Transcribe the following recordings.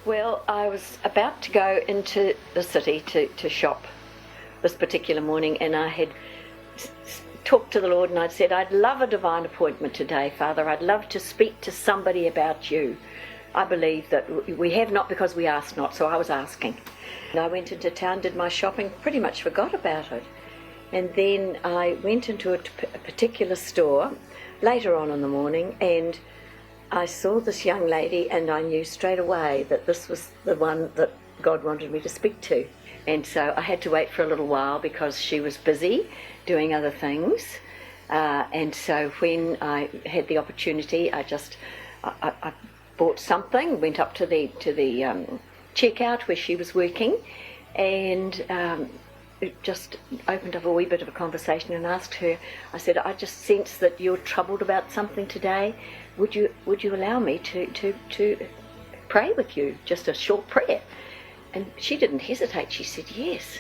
Well, I was about to go into the city to shop this particular morning, and I had talked to the Lord and I'd said, I'd love a divine appointment today, Father. I'd love to speak to somebody about you. I believe that we have not because we ask not, so I was asking. And I went into town, did my shopping, pretty much forgot about it. And then I went into a particular store later on in the morning, and I saw this young lady, and I knew straight away that this was the one that God wanted me to speak to. And so I had to wait for a little while because she was busy doing other things. And so when I had the opportunity, I bought something, went up to the checkout where she was working, and just opened up a wee bit of a conversation and asked her, I said, I just sense that you're troubled about something today. Would you allow me to pray with you, just a short prayer? And she didn't hesitate, she said yes.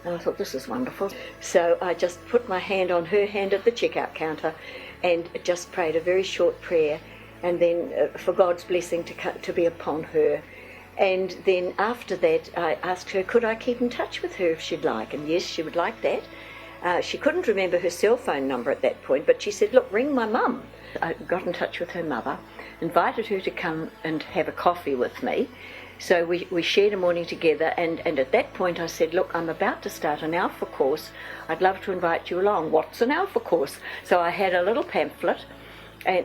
And I thought, this is wonderful. So I just put my hand on her hand at the checkout counter and just prayed a very short prayer, and then for God's blessing to be upon her. And then after that, I asked her, could I keep in touch with her if she'd like? And yes, she would like that. She couldn't remember her cell phone number at that point, but she said, look, ring my mum. I got in touch with her mother, invited her to come and have a coffee with me. So we shared a morning together, and at that point I said, look, I'm about to start an Alpha course. I'd love to invite you along. What's an Alpha course? So I had a little pamphlet,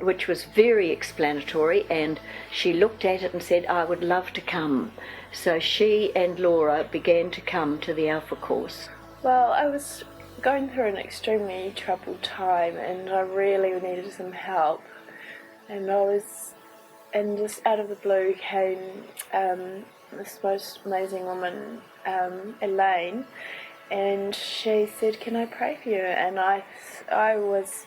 which was very explanatory, and she looked at it and said, I would love to come. So she and Laura began to come to the Alpha course. Well, I was going through an extremely troubled time, and I really needed some help. And just out of the blue came this most amazing woman, Elaine, and she said, can I pray for you? And I was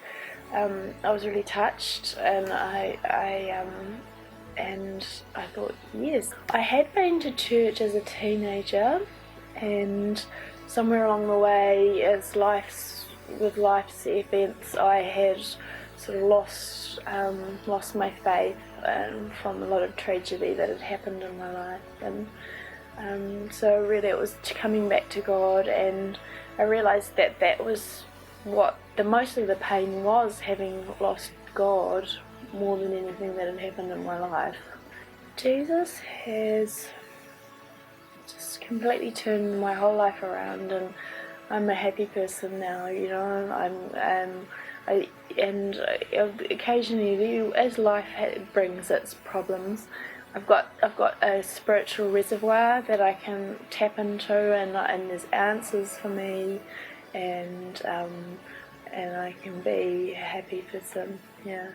really touched, and I thought, yes. I had been to church as a teenager, and somewhere along the way, as life's events, I had sort of lost my faith from a lot of tragedy that had happened in my life, and so really it was coming back to God, and I realised that was what most of the pain was, having lost God more than anything that had happened in my life. Jesus has just completely turned my whole life around, and I'm a happy person now. Occasionally, as life brings its problems, I've got a spiritual reservoir that I can tap into, and there's answers for me, and I can be a happy person. Yeah.